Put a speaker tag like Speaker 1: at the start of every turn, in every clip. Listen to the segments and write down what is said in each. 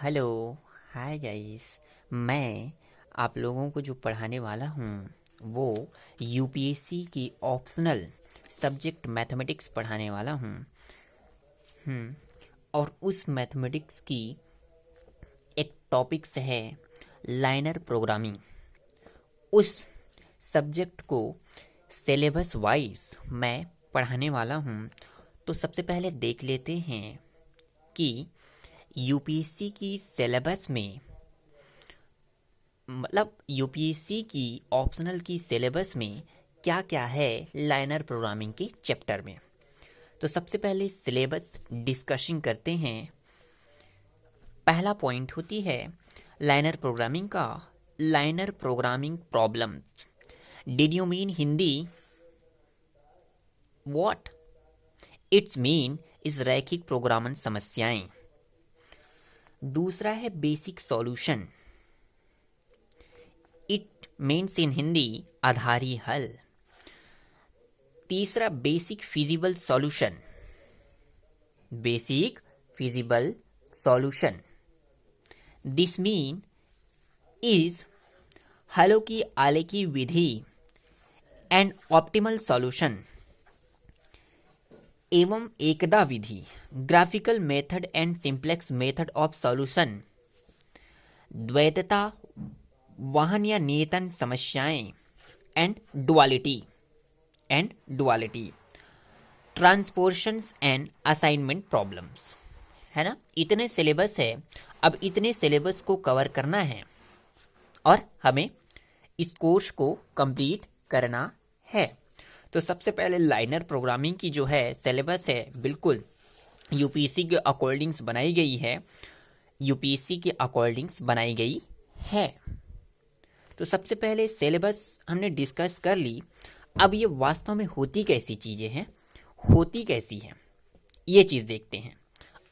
Speaker 1: Hello. Hi guys. मैं आप लोगों को जो पढ़ाने वाला हूँ वो यूपीएससी की ऑप्शनल सब्जेक्ट मैथमेटिक्स पढ़ाने वाला हूँ। और उस मैथमेटिक्स की एक टॉपिक्स है लाइनर प्रोग्रामिंग। उस सब्जेक्ट को सिलेबस वाइज मैं पढ़ाने वाला हूँ। तो सबसे पहले देख लेते हैं कि यूपीएससी की सिलेबस में, मतलब यूपीएससी की ऑप्शनल की सिलेबस में क्या क्या है लाइनर प्रोग्रामिंग के चैप्टर में। तो सबसे पहले सिलेबस डिस्कशन करते हैं। पहला पॉइंट होती है लाइनर प्रोग्रामिंग का, linear programming problem. Did you mean Hindi? What it's mean इस रैखिक प्रोग्रामन समस्याएं। दूसरा है basic solution, it means in Hindi आधारी हल। तीसरा basic feasible solution, basic feasible solution. This mean is हलों की आलेखी विधि एंड ऑप्टिमल सॉल्यूशन एवं एकदा विधि, graphical method and simplex method of solution. द्वैतता, वाहन या नियतन समस्याएं and duality transportations and assignment problems, है ना। इतने सिलेबस है। अब इतने सिलेबस को कवर करना है और हमें इस कोर्स को कंप्लीट करना है। तो सबसे पहले लाइनर प्रोग्रामिंग की जो है सिलेबस है, बिल्कुल यूपीएससी के अकॉर्डिंग्स बनाई गई है। यूपीएससी के अकॉर्डिंग्स बनाई गई है। तो सबसे पहले सिलेबस हमने डिस्कस कर ली। अब ये वास्तव में होती कैसी चीजें हैं, होती कैसी हैं, ये चीज देखते हैं।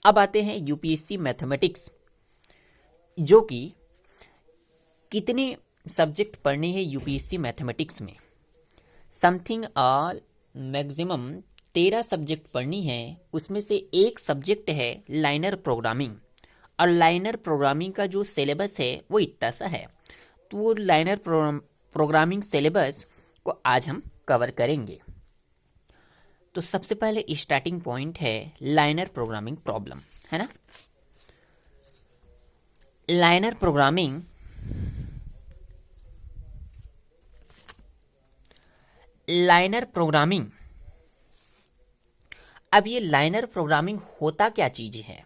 Speaker 1: अब आते हैं यूपीएससी मैथमेटिक्स, जो कि कितने सब्जेक्ट पढ़ने हैं यूपीएससी मैथमेटिक्स में। समथिंग ऑल मैक्सिमम 13 सब्जेक्ट पढ़नी है। उसमें से एक सब्जेक्ट है लाइनर प्रोग्रामिंग, और लाइनर प्रोग्रामिंग का जो सिलेबस है वो इतना सा है। तो वो लाइनर प्रोग्रामिंग सिलेबस को आज हम कवर करेंगे। तो सबसे पहले स्टार्टिंग पॉइंट है लाइनर प्रोग्रामिंग प्रॉब्लम, है ना। लाइनर प्रोग्रामिंग अब ये लाइनर प्रोग्रामिंग होता क्या चीज है।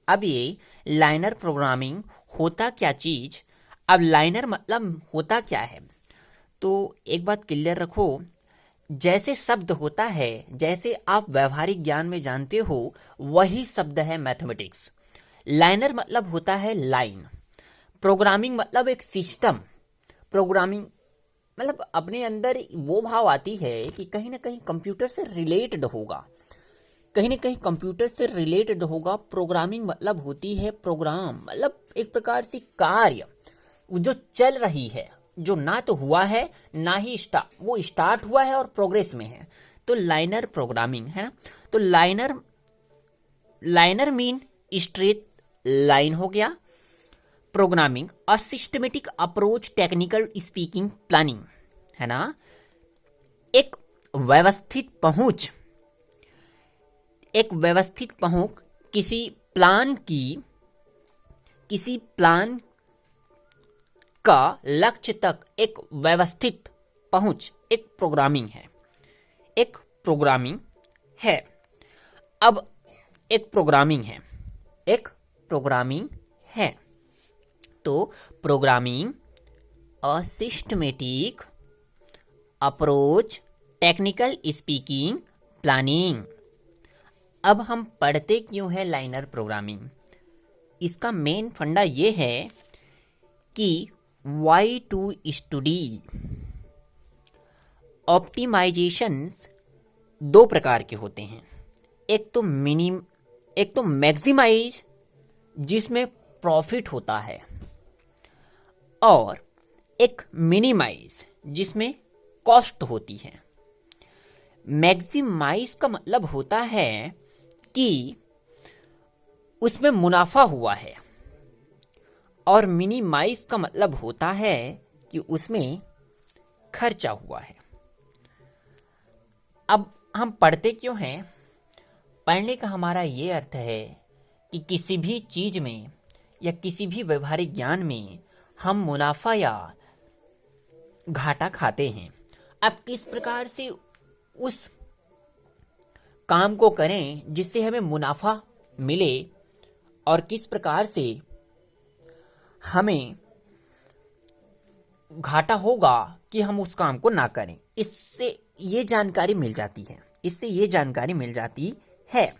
Speaker 1: अब ये लाइनर प्रोग्रामिंग होता क्या चीज, अब लाइनर मतलब होता क्या है। तो एक बात क्लियर रखो, जैसे शब्द होता है, जैसे आप व्यवहारिक ज्ञान में जानते हो, वही शब्द है मैथमेटिक्स। लाइनर मतलब होता है लाइन, प्रोग्रामिंग मतलब एक सिस्टम। प्रोग्रामिंग मतलब अपने अंदर वो भाव आती है कि कहीं ना कहीं कंप्यूटर से रिलेटेड होगा, कहीं ना कहीं कंप्यूटर से रिलेटेड होगा। प्रोग्रामिंग मतलब होती है प्रोग्राम, मतलब एक प्रकार से कार्य जो चल रही है, जो ना तो हुआ है ना ही वो स्टार्ट हुआ है और प्रोग्रेस में है। तो लाइनर प्रोग्रामिंग, है ना। तो लाइनर मीन स्ट्रेट लाइन हो गया। Programming a systematic approach technical speaking planning, है ना। एक व्यवस्थित पहुंच, किसी प्लान का लक्ष्य तक एक व्यवस्थित पहुंच, एक प्रोग्रामिंग है। अब एक प्रोग्रामिंग है। तो programming a systematic approach technical speaking planning. अब हम पढ़ते क्यों है लाइनर प्रोग्रामिंग। इसका मेन फंडा ये है कि वाई टू स्टडी। ऑप्टिमाइजेशंस दो प्रकार के होते हैं, एक तो मैक्सिमाइज जिसमें प्रॉफिट होता है, और एक मिनिमाइज जिसमें कॉस्ट होती है। मैक्सिमाइज का मतलब होता है कि उसमें मुनाफा हुआ है, और मिनिमाइज का मतलब होता है कि उसमें खर्चा हुआ है। अब हम पढ़ते क्यों हैं? पढ़ने का हमारा ये अर्थ है कि किसी भी चीज में या किसी भी व्यवहारिक ज्ञान में हम मुनाफा या घाटा खाते हैं। अब किस प्रकार से उस काम को करें जिससे हमें मुनाफा मिले और किस प्रकार से हमें घाटा होगा कि हम उस काम को ना करें, इससे ये जानकारी मिल जाती है।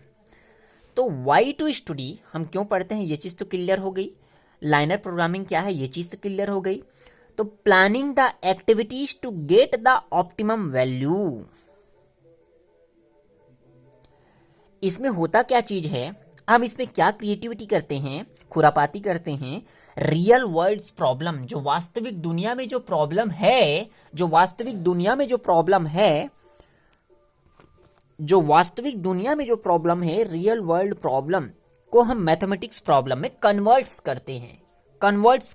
Speaker 1: तो वाई टू स्टडी हम क्यों पढ़ते हैं, ये चीज तो क्लियर हो गई। लाइनर प्रोग्रामिंग क्या है, ये चीज तो क्लियर हो गई। तो planning the activities to get the optimum value, इसमें होता क्या चीज है, हम इसमें क्या क्रिएटिविटी करते हैं, खुरापाती करते हैं। रियल वर्ल्ड प्रॉब्लम, जो वास्तविक दुनिया में जो प्रॉब्लम है, रियल वर्ल्ड प्रॉब्लम को हम मैथमेटिक्स प्रॉब्लम में कन्वर्ट्स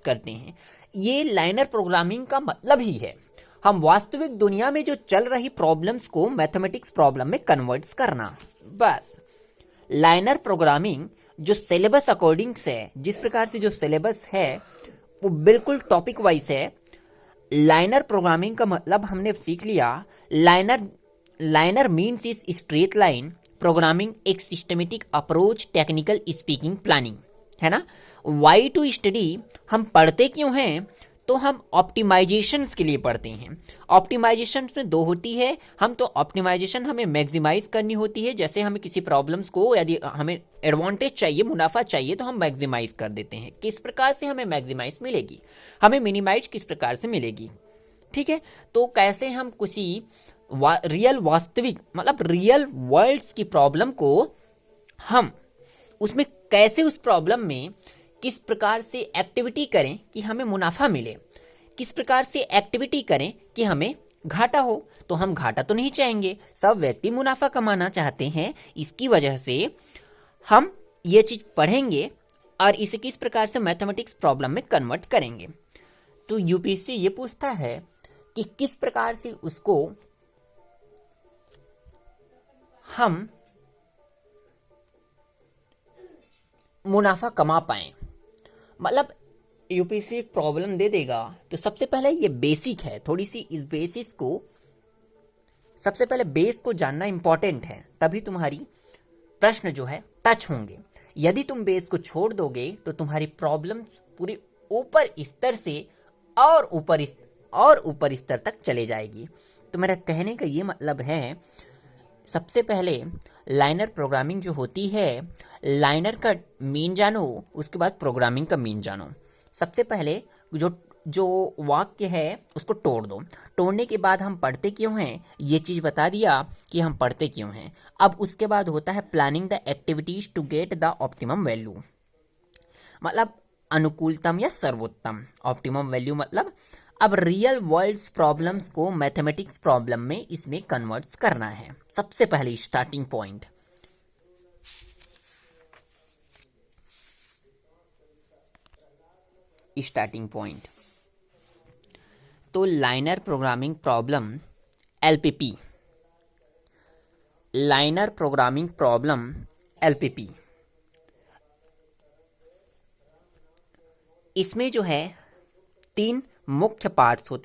Speaker 1: करते हैं। ये लाइनर प्रोग्रामिंग का मतलब ही है, हम वास्तविक दुनिया में जो चल रही प्रॉब्लम्स को मैथमेटिक्स प्रॉब्लम में कन्वर्ट्स करना, बस। लाइनर प्रोग्रामिंग जो सिलेबस अकॉर्डिंग से, जिस प्रकार से जो सिलेबस है वो बिल्कुल टॉपिक वाइज है। लाइनर प्रोग्रामिंग का मतलब हमने सीख लिया, linear means is straight line programming, एक systematic approach, technical speaking, planning, है ना। वाई टू स्टडी हम पढ़ते क्यों हैं, तो हम ऑप्टिमाइजेशन के लिए पढ़ते हैं। ऑप्टिमाइजेशन में दो होती है, ऑप्टिमाइजेशन हमें मैक्सिमाइज करनी होती है। जैसे हमें किसी प्रॉब्लम्स को, यदि हमें एडवांटेज चाहिए, मुनाफा चाहिए, तो हम मैक्सिमाइज कर देते हैं। किस प्रकार से हमें मैक्सिमाइज मिलेगी, हमें मिनिमाइज किस प्रकार से मिलेगी, ठीक है। तो कैसे हम किसी वास्तविक मतलब रियल वर्ल्ड्स की प्रॉब्लम को हम उसमें कैसे उस प्रॉब्लम में किस प्रकार से एक्टिविटी करें कि हमें मुनाफा मिले, किस प्रकार से एक्टिविटी करें कि हमें घाटा हो। तो हम घाटा तो नहीं चाहेंगे, सब व्यक्ति मुनाफा कमाना चाहते हैं। इसकी वजह से हम ये चीज पढ़ेंगे और इसे किस प्रकार से मैथमेटिक्स प्रॉब्लम में कन्वर्ट करेंगे। तो यूपीएससी ये पूछता है कि किस प्रकार से उसको हम मुनाफा कमा पाएं। मतलब यूपीएससी एक प्रॉब्लम दे देगा, तो सबसे पहले ये बेसिक है, थोड़ी सी इस बेसिस को, सबसे पहले बेस को जानना इंपॉर्टेंट है, तभी तुम्हारी प्रश्न जो है टच होंगे। यदि तुम बेस को छोड़ दोगे तो तुम्हारी प्रॉब्लम पूरी ऊपर स्तर से और ऊपर स्तर तक चले जाएगी। तो मेरा कहने का ये मतलब है, सबसे पहले लाइनर प्रोग्रामिंग जो होती है, लाइनर का मीन जानो, उसके बाद प्रोग्रामिंग का मीन जानो। सबसे पहले जो वाक्य है उसको तोड़ दो। तोड़ने के बाद हम पढ़ते क्यों हैं, ये चीज बता दिया कि हम पढ़ते क्यों हैं। अब उसके बाद होता है planning the activities to get the optimum value, मतलब अनुकूलतम या सर्वोत्तम। ऑप्टिमम वैल्यू मतलब अब रियल वर्ल्ड प्रॉब्लम्स को मैथमेटिक्स प्रॉब्लम में इसमें कन्वर्ट्स करना है। सबसे पहले स्टार्टिंग पॉइंट तो linear programming problem LPP, linear programming problem LPP, इसमें जो है 3 मुख्य पार्ट्स होते